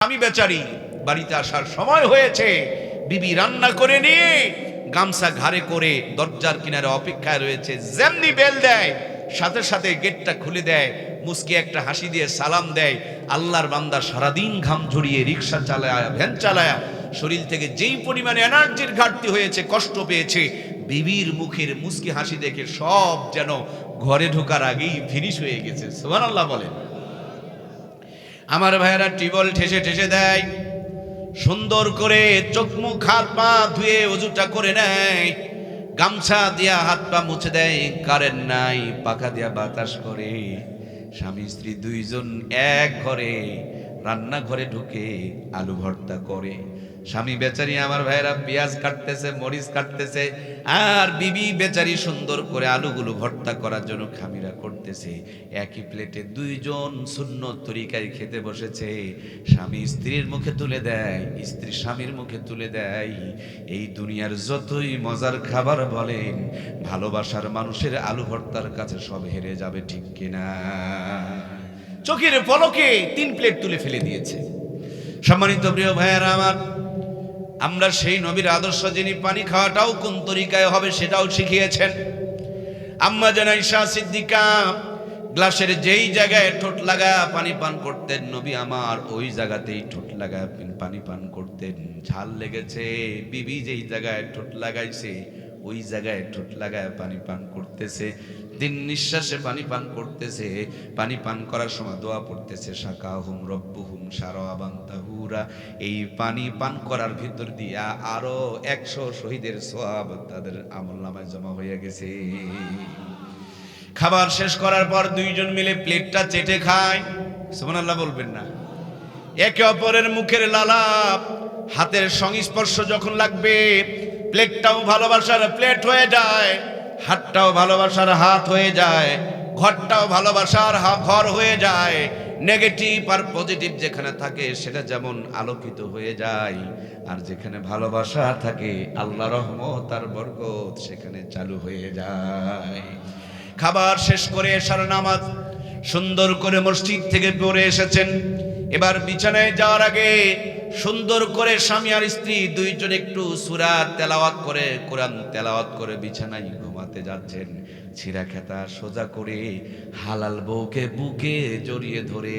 আমি বেচারি বাড়িতে আসার সময় হয়েছে, বিবি রান্না করে নিয়ে গামছা ঘাড়ে করে দরজার কিনারে অপেক্ষায় রয়েছে। যেমনি বেল দেয় সাথে সাথে গেটটা খুলে দেয়, মুস্কি একটা হাসি দিয়ে সালাম দেয়। আল্লাহর বান্দা সারাদিন ঘাম ঝরিয়ে রিক্সা চালায়, ভ্যান চালায়, শরীর থেকে যেই পরিমাণে এনার্জির ঘাটতি হয়েছে, কষ্ট পেয়েছে, বিবির মুখের মুস্কি হাসি দেখে সব যেন ঘরে ঢোকার আগেই ফিনিশ হয়ে গেছে। সুবহানাল্লাহ বলেন। আমার ভাইয়েরা টিবল ঠেসে ঠেসে দেয়, সুন্দর করে চোখ মুখ হাত পা ধুয়ে ওযুটা করে নেয়, গামছা দিয়া হাত পা মুছে দেয়। কারেন্ট নাই, পাখা দিয়া বাতাস করে। স্বামী স্ত্রী দুইজন এক ঘরে রান্নাঘরে ঢুকে আলু ভর্তা করে। স্বামী বেচারি আমার ভাইয়েরা পেঁয়াজ কাটতেছে, মরিচ কাটতেছে, আর বিবি বেচারি সুন্দর করে আলুগুলো ভর্তা করার জন্য খামিরা করতেছে। একই প্লেটে দুইজন সুন্নত তরিকায় খেতে বসেছে। স্বামী স্ত্রীর মুখে তুলে দেয়, স্ত্রী স্বামীর মুখে তুলে দেয়। এই দুনিয়ার যতই মজার খাবার বলেন, ভালোবাসার মানুষের আলু ভর্তার কাছে সব হেরে যাবে, ঠিক কিনা? চোখের পলকে 3 প্লেট তুলে ফেলে দিয়েছে। সম্মানিত প্রিয় ভাইয়েরা আমার, আমরা সেই নবীর আদর্শ, যিনি পানি খাওয়াটাও কোন তরিকায় হবে সেটাও শিখিয়েছেন। আম্মা জান আয়েশা সিদ্দিকা গ্লাসের যেই জায়গায় ঠোঁট লাগা পানি পান করতেন, নবী আমার ওই জায়গাতেই ঠোঁট লাগা পানি পান করতেন। ঝাল লেগেছে, বিবি যেই জায়গায় ঠোঁট লাগাইছে ওই জায়গায় ঠোঁট লাগায় পানি পান করতেছে। দিন নিঃশ্বাসে পানি পান করতেছে। পানি পান করার সময় দোয়া পড়তেছে, শাকাহুম রব্বুহুম শারাবান তাহুরা। এই পানি পান করার ভিতর দিয়া আরো 100 শহীদের সওয়াব তাদের আমলনামায় জমা হয়ে গেছে। খাবার শেষ করার পর দুইজন মিলে প্লেটটা চেটে খায়। সুবহানাল্লাহ বলবেন না? একে অপরের মুখের লালাপ, হাতের সংস্পর্শ যখন লাগবে, প্লেটটাও ভালোবাসার প্লেট হয়ে যায়, হাতটাও ভালোবাসার হাত হয়ে যায়, ঘরটাও ভালোবাসার ঘর হয়ে যায়। নেগেটিভ আর পজিটিভ যেখানে থাকে সেটা যেমন আলোকিত হয়ে যায়, আর যেখানে ভালোবাসা থাকে আল্লাহ রহমত আর বরকত সেখানে চালু হয়ে যায়। খাবার শেষ করে এশার নামাজ সুন্দর করে মসজিদ থেকে পড়ে এসেছেন। এবার বিছানায় যাওয়ার আগে সুন্দর করে স্বামী আর স্ত্রী দুইজন একটু সূরা তেলাওয়াত করে, কোরআন তেলাওয়াত করে বিছানায় ঘুমাতে যাচ্ছেন। ছিঁড়া খেতা সোজা করে হালাল বউকে বুকে জড়িয়ে ধরে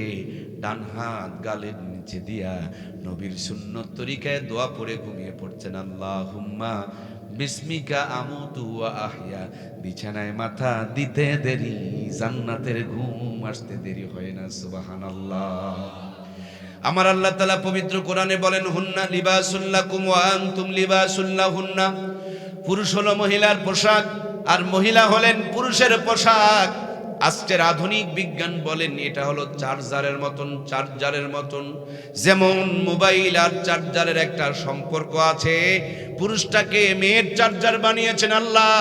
ডান হাত গালের নিচে দিয়া নবীর সুন্নত তরিকায় দোয়া পড়ে ঘুমিয়ে পড়ছেন। আল্লাহুম্মা বিসমিকা আমুতু ওয়া আহইয়া। বিছানায় মাথা দিতে দেরি, জান্নাতের ঘুম আসতে দেরি হয় না। সুবহানাল্লাহ। আমার আল্লাহ তাআলা পবিত্র কোরআনে বলেন, হুন্না লিবাসুল লাকুম ওয়া আনতুম লিবাসুল লাহুন্না। পুরুষ হলো মহিলার পোশাক, আর মহিলা হলেন পুরুষের পোশাক। আজকের আধুনিক বিজ্ঞান বলেন এটা হলো চার্জারের মতন। যেমন মোবাইল আর চার্জারের একটা সম্পর্ক আছে, পুরুষটাকে মেয়ের চার্জার বানিয়েছেন আল্লাহ,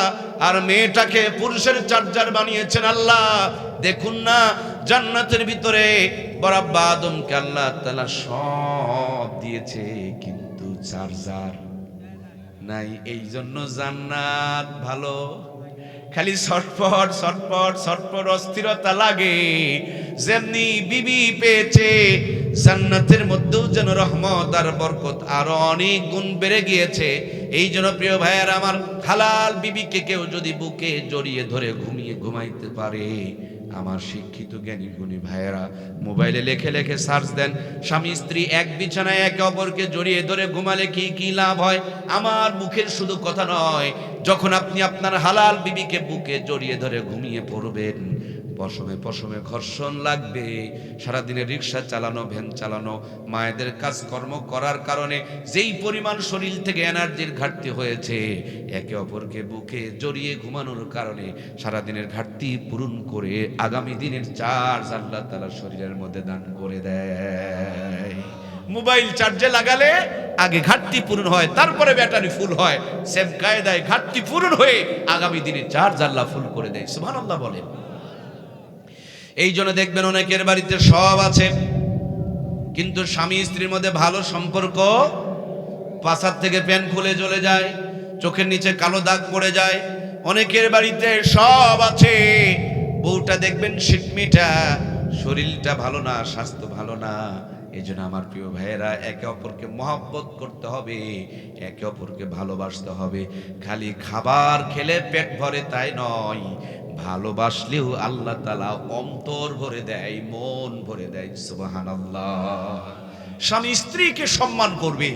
আর মেয়েটাকে পুরুষের চার্জার বানিয়েছেন আল্লাহ। দেখুন না, জান্নাতের ভিতরে বরাব্বা আদমকে আল্লাহ তাআলা সব দিয়েছে, কিন্তু চার্জার নাই। এই জন্য জান্নাত ভালো, খালি ছটফট ছটফট ছটফট অস্থিরতা লাগে। যেমনি বিবি পেয়েছে, জান্নাতের মধ্যেও যেন রহমত আর বরকত আরো অনেক গুণ বেড়ে গিয়েছে। এই জন্য প্রিয় ভাইয়ার আমার, হালাল বিবিকে কেউ যদি বুকে জড়িয়ে ধরে ঘুমাইতে পারে, আমার শিক্ষিত জ্ঞানী গুণী ভাইয়েরা মোবাইলে লেখে লেখে সার্চ দেন, স্বামী স্ত্রী এক বিছানায় একে অপরকে জড়িয়ে ধরে ঘুমালে কি কি লাভ হয়। আমার মুখের শুধু কথা নয়, যখন আপনি আপনার হালাল বিবিকে বুকে জড়িয়ে ধরে ঘুমিয়ে পড়বেন, পশমে পশমে ঘর্ষণ লাগবে। সারাদিনে রিক্সা চালানো, ভ্যান চালানো, মায়েদের কাজকর্ম করার কারণে যেই পরিমাণ শরীর থেকে এনার্জির ঘাটতি হয়েছে, একে অপরকে বুকে জড়িয়ে ঘুমানোর কারণে সারাদিনের ঘাটতি পূরণ করে আগামী দিনের চার্জ আল্লাহ তাআলা শরীরের মধ্যে দান করে দেয়। মোবাইল চার্জে লাগালে আগে ঘাটতি পূরণ হয়, তারপরে ব্যাটারি ফুল হয়। সেম কায়দায় ঘাটতি পূরণ হয়ে আগামী দিনে চার্জ আল্লাহ ফুল করে দেয়। সুবহানাল্লাহ বলেন। এই জন্য দেখবেন অনেকের বাড়িতে সব আছে, কিন্তু স্বামী স্ত্রীর মধ্যে ভালো সম্পর্ক, পাছার থেকে প্যান্ট খুলে চলে যায়, চোখের নিচে কালো দাগ পড়ে যায়। অনেকের বাড়িতে সব আছে, বউটা দেখবেন শিটমিটা, শরীরটা ভালো না, স্বাস্থ্য ভালো না, এই জন্য আমার প্রিয় ভাইয়েরা, একে অপরকে মহব্বত করতে হবে, একে অপরকে ভালোবাসতে হবে। খালি খাবার খেলে পেট ভরে তাই নয়, ভালোবাসলেও আল্লাহ তাআলা অন্তর ভরে দেয়, মন ভরে দেয়। সুবহানাল্লাহ। স্বামী স্ত্রীকে সম্মান করবে,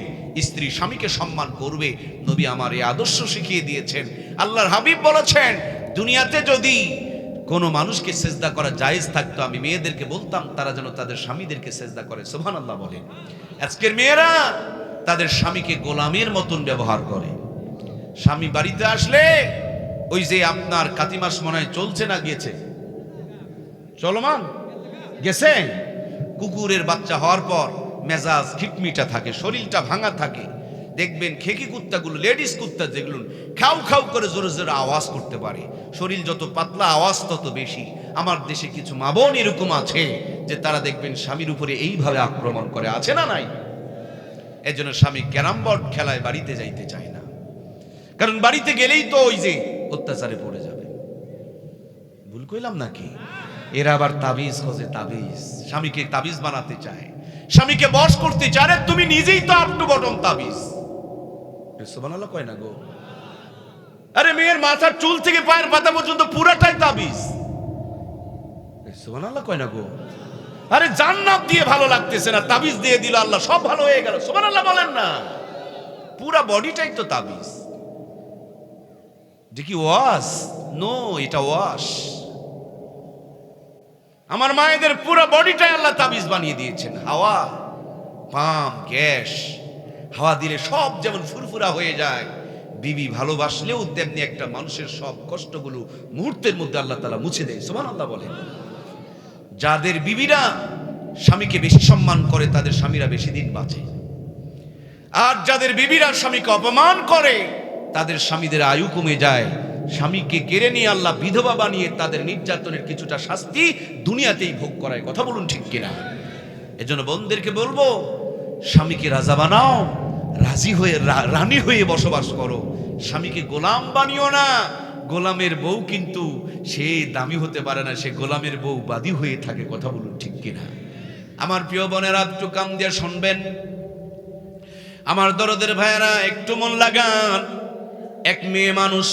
স্ত্রী স্বামীকে সম্মান করবে। নবী আমার এই আদর্শ শিখিয়ে দিয়েছেন। আল্লাহর হাবিব বলেছেন, দুনিয়াতে যদি কোনো মানুষকে সেজদা করা জায়েজ থাকতো, আমি মেয়েদেরকে বলতাম তারা যেন তাদের স্বামীদেরকে সেজদা করে। সুবহানাল্লাহ বলেন। আজকের মেয়েরা তাদের স্বামীকে গোলামের মতন ব্যবহার করে। স্বামী বাড়িতে আসলে ওই যে আপনার কাতি মাস মনে হয় চলছে না গিয়েছে, চলমান গেছে, কুকুরের বাচ্চা হওয়ার পর মেজাজ খিটমিটা থাকে, শরীরটা ভাঙা থাকে। দেখবেন খেকি কুত্তাগুলো, লেডিস কুত্তা যেগুলো খাও খাও করে জোরে জোরে আওয়াজ করতে পারে, শরীর যত পাতলা আওয়াজ তত বেশি। আমার দেশে কিছু মা বোন এরকম আছে যে তারা দেখবেন স্বামীর উপরে এইভাবে আক্রমণ করে, আছে না নাই? এজন্য স্বামী ক্যারাম বোর্ড খেলায় বাড়িতে যাইতে চায় না, কারণ বাড়িতে গেলেই তো ওই যে অত্যাচারে পড়ে যাবে। ভুল কইলাম নাকি? এরা আবার তাবিজ খোঁজে, তাবিজ, স্বামীকে তাবিজ বানাতে চায়, স্বামীকে বশ করতে চায়। আরে তুমি নিজেই তো আপ টু বটম তাবিজ। সুবহানাল্লাহ কয় না গো? আরে মেয়ের মাথার চুল থেকে পায়ের পাতা পর্যন্ত পুরাটাই তাবিজ। সুবহানাল্লাহ কয় না গো? আরে জান্নাত দিয়ে ভালো লাগতেছে না, তাবিজ দিয়ে দিল আল্লাহ, সব ভালো হয়ে গেল। সুবহানাল্লাহ বলেন না? পুরা বডিটাই তো তাবিজ। যে কি ওয়াশ? নো, এটা ওয়াশ। আমার মায়েদের পুরো বডিটাই আল্লাহ তাবিজ বানিয়ে দিয়েছেন। হাওয়া, পাম্প, গ্যাস, হাওয়া দিলে সব যেমন ফুরফুরা হয়ে যায়, বিবি ভালোবাসলেও তেমনি একটা মানুষের সব কষ্টগুলো মুহূর্তের মধ্যে আল্লাহ তাআলা মুছে দেয়। সুবহানাল্লাহ বলেন। যাদের বিবিরা স্বামীকে বেশি সম্মান করে তাদের স্বামীরা বেশি দিন বাঁচে, আর যাদের বিবিরা স্বামীকে অপমান করে তাদের স্বামীদের আয়ু কমে যায়। স্বামীকে কেড়ে নিয়ে আল্লাহ বিধবা বানিয়ে তাদের নির্যাতনের কিছুটা শাস্তি দুনিয়াতেই ভোগ করায়। কথা বলুন ঠিক কিনা? এজন্য বোনদেরকে বলবো, স্বামীকে রাজা বানাও, রাজি হয়ে রানী হয়ে বসবাস করো। স্বামীকে গোলাম বানিও না। গোলামের বউ কিন্তু সে দামি হতে পারে না, সে গোলামের বউ বাদী হয়ে থাকে। কথা বলুন ঠিক কিনা? আমার প্রিয় বোনেরা একটু কান দিয়ে শুনবেন, আমার দরদের ভাইয়েরা একটু মন লাগান। এক মেয়ে মানুষ,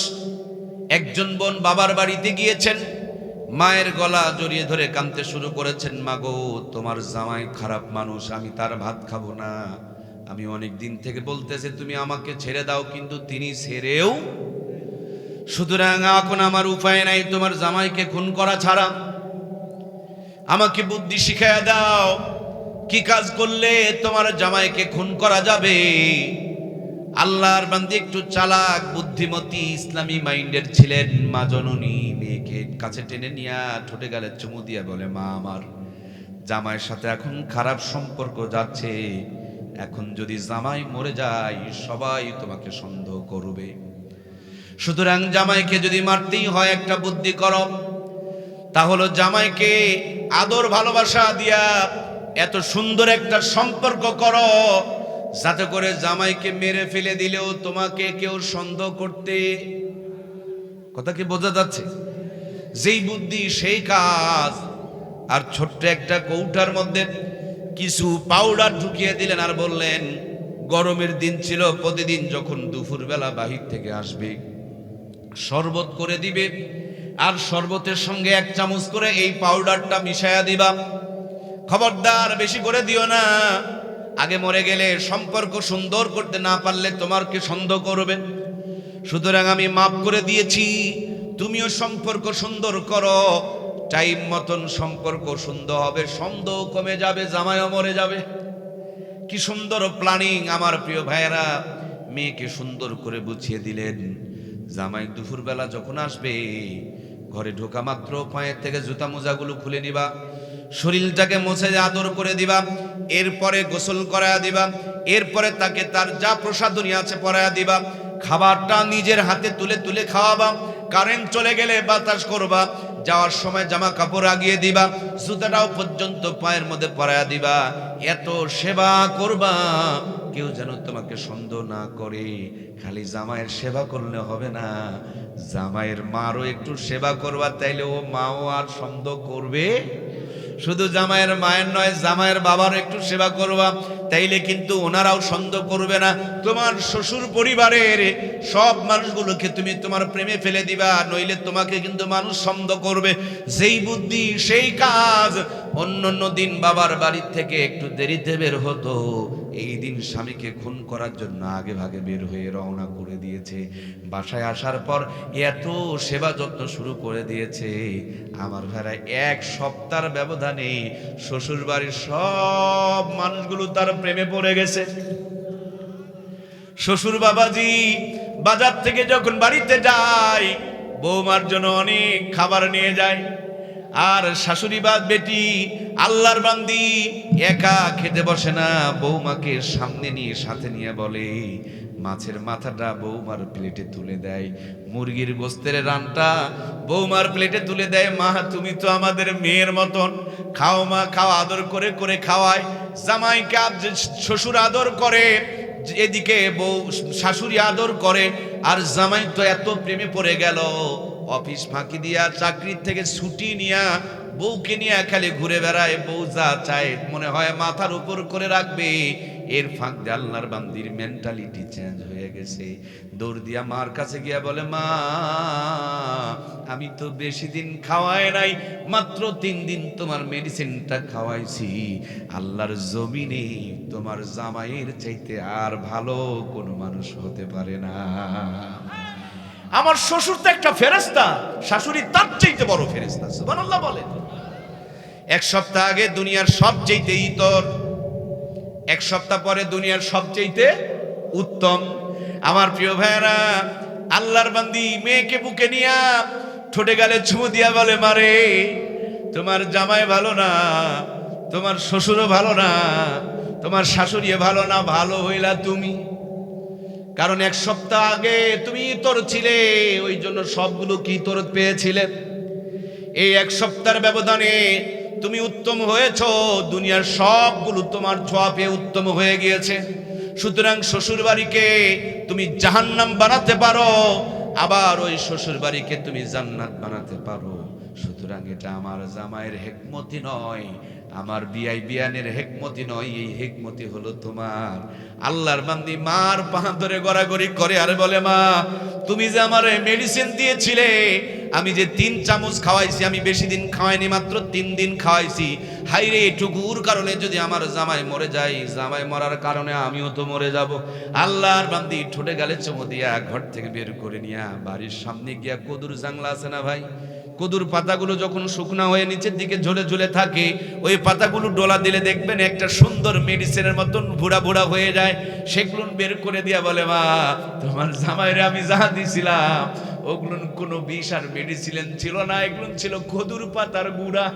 একজন বোন বাবার বাড়িতে গিয়েছেন, মায়ের গলা জড়িয়ে ধরে কাঁদতে শুরু করেছেন, মা গো তোমার জামাই খারাপ মানুষ, আমি তার ভাত খাবো না। আমি অনেক দিন থেকে বলতেছি তুমি আমাকে ছেড়ে দাও, কিন্তু তিনি ছেড়েও, সুতরাং এখন আমার উপায় নাই তোমার জামাইকে খুন করা ছাড়া। আমাকে বুদ্ধি শিখাইয়া দাও, কি কাজ করলে তোমার জামাইকে খুন করা যাবে? আল্লাহর বান্দী একটু চালাক, বুদ্ধিমতী, ইসলামী মাইন্ডের ছিলেন। মা জননী মেয়েকে কাছে টেনে নিয়ে ঠোঁটে গালে চুমু দিয়ে বলে, মা আমার জামাইয়ের সাথে এখন খারাপ সম্পর্ক যাচ্ছে, এখন যদি জামাই মরে যায় সবাই তোমাকে সন্দেহ করবে, সুতরাং জামাইকে যদি মারতেই হয় একটা বুদ্ধি করো, তাহলে জামাইকে আদর ভালোবাসা দিয়া এত সুন্দর একটা সম্পর্ক করো যাতে করে জামাইকে মেরে ফেলে দিলেও তোমাকে কেউ সন্দেহ করতে। কথা কি বোঝা যাচ্ছে? যেই বুদ্ধি সেই কাজ। আর ছোট্ট একটা কৌটার মধ্যে কিছু পাউডার ঢুকিয়ে দিলেন আর বললেন, গরমের দিন ছিল, প্রতিদিন যখন দুপুরবেলা বাহির থেকে আসবে শরবত করে দিবে, আর শরবতের সঙ্গে 1 চামচ করে এই পাউডারটা মিশায়া দিবা। খবরদার বেশি করে দিও না, আগে মরে গেলে সম্পর্ক সুন্দর করতে না পারলে তোমাকে সন্দেহ করবে। সুতরাং আমি মাফ করে দিয়েছি, তুমিও সম্পর্ক সুন্দর করো, টাইম মতন সম্পর্ক সুন্দর হবে, সন্দেহ কমে যাবে, জামাইও মরে যাবে। কি সুন্দর প্ল্যানিং! আমার প্রিয় ভাইয়েরা, মেয়েকে সুন্দর করে বুঝিয়ে দিলেন। জামাই দুপুরবেলা যখন আসবে ঘরে ঢোকা মাত্র পায়ের থেকে জুতা মোজাগুলো খুলে নিবা, শরীরটাকে মুছে আদর করে দিবা, এরপরে গোসল করায়া দিবা, এরপরে তাকে তার যা প্রসাধনী আছে পরায়া দিবা, খাবারটা নিজের হাতে তুলে তুলে খাওয়াবা, কারেন্ট চলে গেলে বাতাস করবা, যাওয়ার সময় জামা কাপড় আগিয়ে দিবা, জুতাটাও পর্যন্ত পায়ের মধ্যে পরায়া দিবা। এত সেবা করবা কেউ যেন তোমাকে সন্দেহ না করে। খালি জামাইয়ের সেবা করলে হবে না, জামাইয়ের মারও একটু সেবা করবা, তাইলে ও মাও আর সন্দেহ করবে। শুধু জামাইয়ের মায়ের নয়, জামাইয়ের বাবার একটু সেবা করবা, তাইলে কিন্তু ওনারাও সন্দেহ করবে না। তোমার শ্বশুর পরিবারের সব মানুষগুলোকে তুমি তোমার প্রেমে ফেলে দিবা, নইলে তোমাকে কিন্তু মানুষ সন্দেহ করবে। যেই বুদ্ধি সেই কাজ। অন্য দিন বাবার বাড়ির থেকে একটু দেরিতে বের হতো, এই দিন স্বামীকে খুন করার জন্য আগে ভাগে বের হয়ে রওনা করে দিয়েছে। বাসায় আসার পর এত সেবা যত্ন শুরু করে দিয়েছে। আমার ভাইরা, এক সপ্তাহের ব্যবধানে শ্বশুর বাড়ির সব মানুষগুলো তার প্রেমে পড়ে গেছে। শ্বশুর বাবাজি বাজার থেকে যখন বাড়িতে যায়, বৌমার জন্য অনেক খাবার নিয়ে যায়। আর শাশুড়ি বা বেটি আল্লাহর বান্দি একা খেতে বসে না, বৌমাকে সামনে নিয়ে সাথে নিয়ে বলে, মাছের মাথাটা বৌমার প্লেটে তুলে দেয়, মুরগির গোস্তের রানটা বৌমার প্লেটে তুলে দেয়। মা, তুমি তো আমাদের মেয়ের মতন, খাও মা খাও, আদর করে করে খাওয়ায়। জামাইকে শ্বশুর আদর করে, এদিকে বউ শাশুড়ি আদর করে। আর জামাই তো এত প্রেমে পড়ে গেল, অফিস ফাঁকি দিয়া চাকরির থেকে ছুটি নিয়া বউকে নিয়ে খালি ঘুরে বেড়ায়। বউ যা চায় মনে হয় মাথার উপর করে রাখবে। এর ফাঁক দিয়ে আল্লাহর বান্দির মেন্টালিটি চেঞ্জ হয়ে গেছে। দৌড় দিয়া মার কাছে গিয়া বলে, মা আমি তো বেশি দিন খাওয়াই নাই, মাত্র 3 দিন তোমার মেডিসিনটা খাওয়াইছি। আল্লাহর জমিনে তোমার জামাইয়ের চাইতে আর ভালো কোনো মানুষ হতে পারে না। আমার শ্বশুর তো একটা ফেরেশতা, শাশুড়ি তার চাইতে বড় ফেরেশতা। সুবহানাল্লাহ বলেন। এক সপ্তাহ আগে দুনিয়ার সবচাইতে ইতর, এক সপ্তাহ পরে দুনিয়ার সবচাইতে উত্তম। আমার প্রিয় ভাইরা, আল্লাহর বান্দি মেয়েকে বুকে নিয়া ঠোঁটে গালে চুমু দিয়া বলে, মারে তোমার জামাই ভালো না, তোমার শ্বশুরও ভালো না, তোমার শাশুড়িও ভালো না, ভালো হইলা তুমি। কারণ এক সপ্তাহ আগে তুমি ইতর ছিলে, ওই জন্য সবগুলো কি ইতর পেয়েছিলে। এই এক সপ্তাহের ব্যবধানে তুমি উত্তম হয়েছ, দুনিয়ার সবগুলো তোমার ছোঁয়া পেয়ে উত্তম হয়ে গিয়েছে। সুতরাং শ্বশুর বাড়িকে তুমি জাহান্নাম বানাতে পারো, আবার ওই শ্বশুর বাড়িকে তুমি জান্নাত বানাতে পারো। সুতরাং এটা আমার জামাইয়ের হেকমতি নয়, আমার বিয়ানের হেকমতি নয়, এই হেকমতি হলো তোমার। আল্লাহর বান্দি মার পা ধরে গড়াগড়ি করে আর বলে, মা তুমি যে আমার মেডিসিন দিয়েছিলে, আমি যে 3 চামচ খাওয়াইছি, আমি বেশি দিন খাওয়াইনি, মাত্র 3 দিন খাওয়াইছি। হাইরে, এটুকুর কারণে যদি আমার জামাই মরে যায়, জামাই মরার কারণে আমিও তো মরে যাব। আল্লাহর বান্দি ঠোঁটে গালে চুমু দিয়া ঘর থেকে বের করে নিয়া বাড়ির সামনে গিয়া কদুর জাংলা আছে না ভাই, কদুর পাতাগুলো যখন শুকনা হয়ে নিচের দিকে ঝুলে ঝুলে থাকে, ওই পাতাগুলো ডোলা দিলে দেখবেন একটা সুন্দর মেডিসিনের মতন বুড়া বুড়া হয়ে যায়। সেগুলো বের করে দিয়া বলে, মা তোমার জামাইরে আমি যা দিছিলাম ওগুলো কোনো বিষ আর মেডিসিন ছিল না, এগুলো ছিল কদুর পাতার গুঁড়া।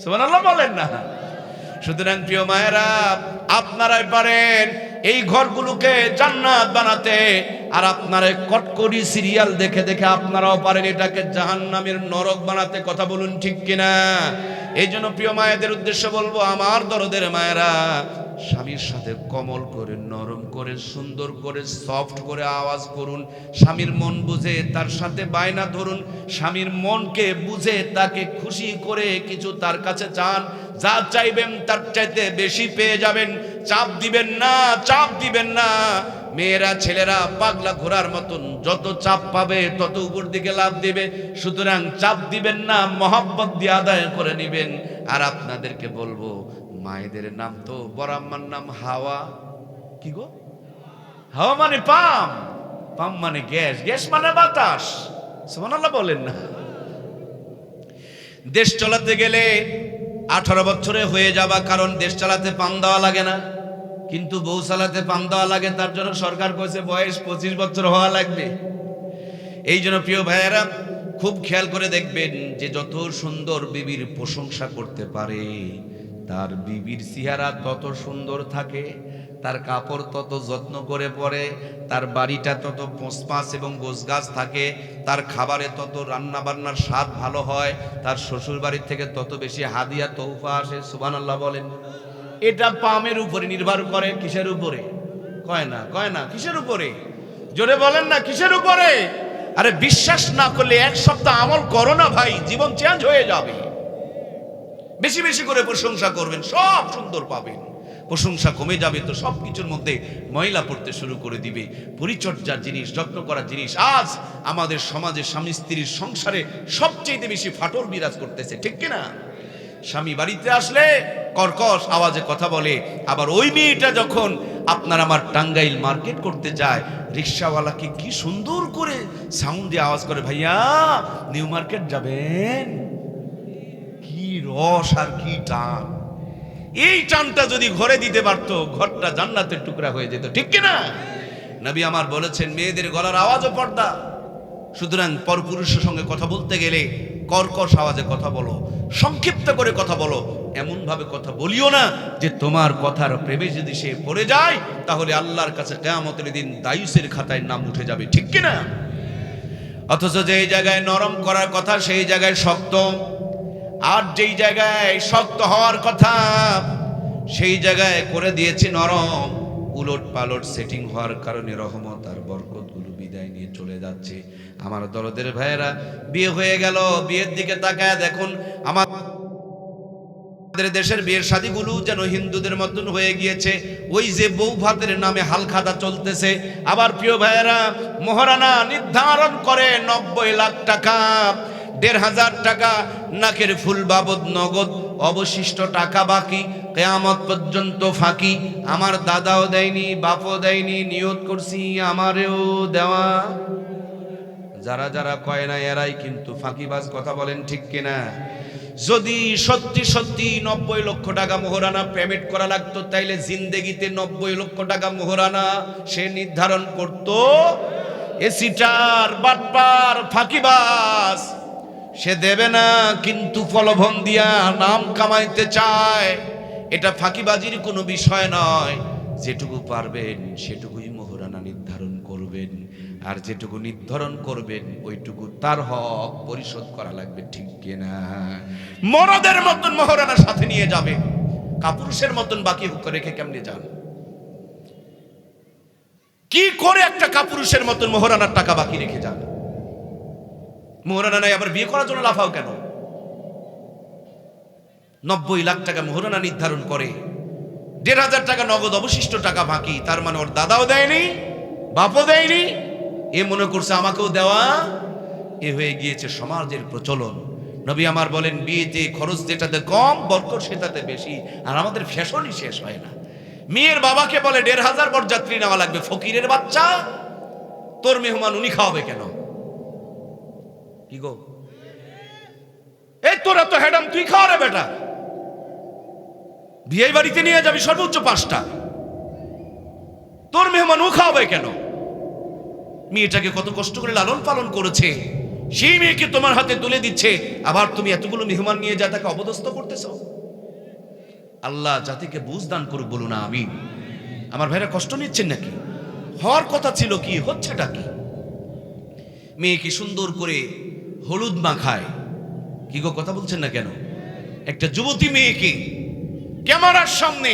সুবহানাল্লাহ বলেন না। সুতরাং প্রিয় মায়েরা, আপনারাই পারেন এই ঘরগুলোকে জান্নাত বানাতে, আর আপনারা কটকরি সিরিয়াল দেখে দেখে আপনারাও পারেন এটাকে জাহান্নামের নরক বানাতে। কথা বলুন ঠিক কিনা? এই জন্য প্রিয় মায়েদের উদ্দেশ্য বলবো, আমার দরদের মায়েরা, স্বামীর সাথে কোমল করে, নরম করে, সুন্দর করে, সফট করে আওয়াজ করুন। স্বামীর মন বুঝে তার সাথে বায়না ধরুন। স্বামীর মনকে বুঝে তাকে খুশি করে কিছু তার কাছে চান। যা চাইবেন তার চাইতে বেশি পেয়ে যাবেন। চাপ দিবেন না, চাপ দিবেন না। মেয়েরা ছেলেরা পাগলা ঘোড়ার মতন যত চাপ পাবে তত উপর দিকে লাভ দিবে। সুতরাং চাপ দিবেন না, মহব্বত দিয়ে আদায় করে নিবেন। আর আপনাদেরকে বলবো, মায়েদের নাম তো, বড় আম্মার নাম হাওয়া। কি গো? হাওয়া মানে পাম, পাম মানে গ্যাস, গ্যাস মানে বাতাস। সুবহানাল্লাহ বলেন না। দেশ চালাতে গেলে 18 বছরে হয়ে যাবা, কারণ দেশ চালাতে পাম দেওয়া লাগে না, কিন্তু বউ চালাতে পাম দেওয়া লাগে। তার জন্য সরকার কইছে বয়স 25 বছর হওয়া লাগবে। এই জন্য প্রিয় ভাইয়েরা, খুব খেয়াল করে দেখবেন যে যত সুন্দর বিবির প্রশংসা করতে পারে, তার বিবির চেহারা তত সুন্দর থাকে, তার কাপড় তত যত্ন করে পরে, তার বাড়িটা তত পোঁছপাঁছ এবং গোছগাছ থাকে, তার খাবারে তত রান্না বান্নার স্বাদ ভালো হয়, তার শ্বশুর বাড়ির থেকে তত বেশি হাদিয়া তৌফা আসে। সুবহানাল্লাহ বলেন। এটা পামের উপরে নির্ভর করে। কিসের উপরে? কয় না কিসের উপরে? জোরে বলেন না, কিসের উপরে? আরে বিশ্বাস না করলে 1 সপ্তাহ আমল করো না ভাই, জীবন চেঞ্জ হয়ে যাবে। বেশি বেশি করে প্রশংসা করবেন, সব সুন্দর পাবেন। প্রশংসা কমে যাবে তো সব কিছুর মধ্যে ময়লা পড়তে শুরু করে দিবে। পরিচর্যার জিনিস, যত্ন করার জিনিস আজ আমাদের সমাজে স্বামী স্ত্রীর সংসারে সবচেয়ে বেশি ফাটল বিরাজ করতেছে, ঠিক কিনা? স্বামী বাড়িতে আসলে কর্কশ আওয়াজে কথা বলে, আবার ওই মেয়েটা যখন আপনার আমার টাঙ্গাইল মার্কেট করতে যায়, রিক্সাওয়ালাকে কি সুন্দর করে সাউন্ড দিয়ে আওয়াজ করে, ভাইয়া নিউ মার্কেট যাবেন। কি রস আর কি টান! এই টানটা যদি ঘরে দিতে পারতো, ঘরটা জান্নাতের টুকরা হয়ে যেত, ঠিক কিনা? নবী আমার বলেছেন, মেয়েদের গলার আওয়াজও পর্দা। সুতরাং পরপুরুষের সঙ্গে কথা বলতে গেলে কর্কশ আওয়াজে কথা বলো, সংক্ষিপ্ত করে কথা বলো। এমন ভাবে কথা বলিও না যে তোমার কথার প্রেমে যদি সে পড়ে যায়, তাহলে আল্লাহর কাছে কিয়ামতের দিন দায়ুসের খাতায় নাম উঠে যাবে, ঠিক কিনা? অথচ যেই জায়গায় নরম করার কথা সেই জায়গায় শক্ত, আর যেই জায়গায় শক্ত হওয়ার কথা সেই জায়গায় করে দিয়েছি নরম। উলট পালট সেটিং হওয়ার কারণে রহমত আর বরকতগুলো বিদায় নিয়ে চলে যাচ্ছে। আমার দরদের ভাইয়েরা, বিয়ে হয়ে গেল, বিয়ের দিকে তাকায় দেখুন আমাদের দেশের বিয়ের শাদীগুলো যেন হিন্দুদের মতন হয়ে গিয়েছে। ওই যে বউ ভাতের নামে হালখাতা চলতেছে। আবার প্রিয় ভাইয়েরা, মহারানা নির্ধারণ করে 90 লাখ টাকা, 1,500 টাকা নাকের ফুল বাবদ নগদ, অবশিষ্ট টাকা বাকি, কিয়ামত পর্যন্ত ফাঁকি। আমার দাদাও দেয়নি, বাপও দেয়নি, নিয়ত করছি আমারেও দেওয়া। যারা যারা কয় না এরাই কিন্তু ফাঁকিবাজ, কথা বলেন ঠিক কিনা? যদি সত্যি সত্যি 90 লক্ষ টাকা মোহরানা পেমেন্ট করা লাগতো, তাইলে জিন্দেগিতে 90 লক্ষ টাকা মোহরানা সে নির্ধারণ করত। এসিটার বাটপার ফাঁকিবাজ সে দেবে না, কিন্তু প্রলোভন দিয়া নাম কামাইতে চায়। এটা ফাঁকিবাজির কোনো বিষয় নয়। যেটুকু পারবেন সেটুকুই মোহরানা নির্ধারণ করবেন, আর যেটুকু নির্ধারণ করবেন ওইটুকু তার হক পরিশোধ করা লাগবে, ঠিক কিনা? মরদের মতন মোহরানা সাথে নিয়ে যাবে, কাপুরুষের মতন বাকি রেখে কেমনে যান? কি করে একটা কাপুরুষের মতন মোহরানার টাকা বাকি রেখে যান? মোহরানা নাই আবার বিয়ে করার জন্য লাফাও কেন? 90 লাখ টাকা মোহরানা নির্ধারণ করে, 1,500 টাকা নগদ, অবশিষ্ট টাকা বাকি। তার মানে ওর দাদাও দেয়নি, বাপও দেয়নি, এ মনে করছে আমাকেও দেওয়া। এ হয়ে গিয়েছে সমাজের প্রচলন। নবী আমার বলেন, বিয়েতে খরচ যেটাতে কম বরকত সেটাতে বেশি। আর আমাদের ফ্যাশনই শেষ হয় না। মেয়ের বাবাকে বলে 1,500 বরযাত্রী নেওয়া লাগবে। ফকিরের বাচ্চা, তোর মেহমান উনি খাওয়াবে কেন? কি গো, এই তোরা তো হেডাম, তুই খাওয়ারে বেটা। বিয়ে বাড়িতে নিয়ে যাবি সর্বোচ্চ 5টা, তোর মেহমান ও খাওয়াবে কেন? মেয়েটাকে কত কষ্ট করে লালন পালন করেছে, সেই মেয়েকে তোমার হাতে তুলে দিচ্ছে, আবার তুমি এতগুলো মেহমান নিয়ে যা তাকে অপদস্থ করতেছ। আল্লাহ জাতিকে বুঝ দান করুক, বলুন আমিন। আমার ভাইরা কষ্ট নিচ্ছেন নাকি? হওয়ার কথা ছিল কি, হচ্ছেটা কি? মেয়েকে সুন্দর করে হলুদ মাখায়। কি গো, কথা বলছেন না কেন? একটা যুবতী মেয়েকে ক্যামেরার সামনে,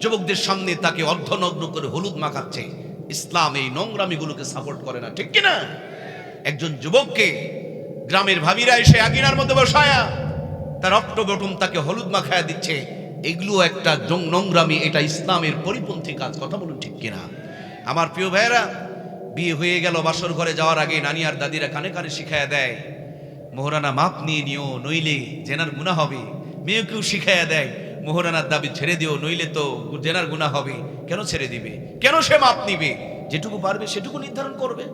যুবকদের সামনে তাকে অর্ধনগ্ন করে হলুদ মাখাচ্ছে। ইসলাম এই নোংরামিগুলোকে সাপোর্ট করে না, ঠিক কিনা? একজন যুবককে গ্রামের ভাবিরা এসে আঙিনার মধ্যে বসায়া তার অট্টবটম তাকে হলুদ মাখায়া দিচ্ছে। এগুলো একটা নোংরামি, এটা ইসলামের পরিপন্থী কাজ, কথা বলুন ঠিক কিনা? আমার প্রিয় ভাইয়েরা, বিয়ে হয়ে গেল, বাসর ঘরে যাওয়ার আগে নানি আর দাদিরা কানে কানে শিখায়া দেয়, মোহরানা মাপ নিয়ে নিও, নইলে জেনার গুনাহ হবে। মেয়েকেও শিখায়া দেয়, মোহরানার দাবি ছেড়ে দিও, নইলে তো জেনার গুনাহ হবে। কেন ছেড়ে দিবে? কেন সে মাপ নিবে? যেটুকু পারবে সেটুকু নির্ধারণ করবে।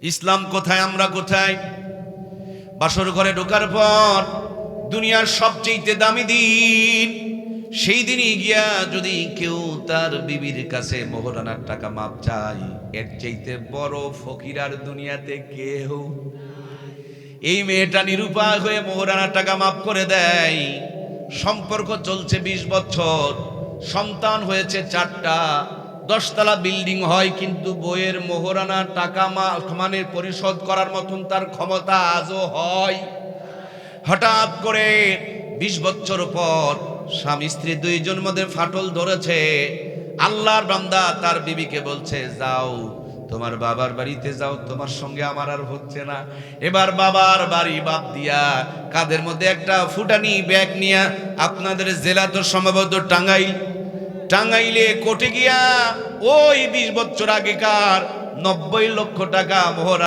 ইসলাম কোথায়, আমরা কোথায়? বাসর ঘরে ঢোকার পর দুনিয়ার সবচেয়ে দামি দিন, সেই দিনই গিয়া যদি কেউ তার বিবির কাছে মোহরানার টাকা মাপ চায়, এর চাইতে বড় ফকির আর দুনিয়াতে কেউ। এই মেয়েটা নিরুপায় হয়ে মোহরানার টাকা মাপ করে দেয়। সম্পর্ক চলছে 20 বছর, সন্তান হয়েছে 4টা, 10 তলা বিল্ডিং হয়, কিন্তু বইয়ের মোহরানার টাকা মানে পরিশোধ করার মতন তার ক্ষমতা আজও হয়। হঠাৎ করে 20 বছর পর স্বামী স্ত্রী 2 জন মধ্যে ফাটল ধরেছে। আল্লাহর বান্দা তার বিবিকে বলছে, যাও তোমার বাবার বাড়িতে যাও, তোমার সঙ্গে আমার আর হচ্ছে না। এবার বাবার বাড়ি বাপ দিয়া কাদের মধ্যে একটা ফুটানি ব্যাগ নিয়া আপনাদের জেলা তো সম্ভবত টাঙ্গাইলে কোর্টে গিয়া ওই 20 বছর আগেকার 90 লক্ষ টাকা মোহর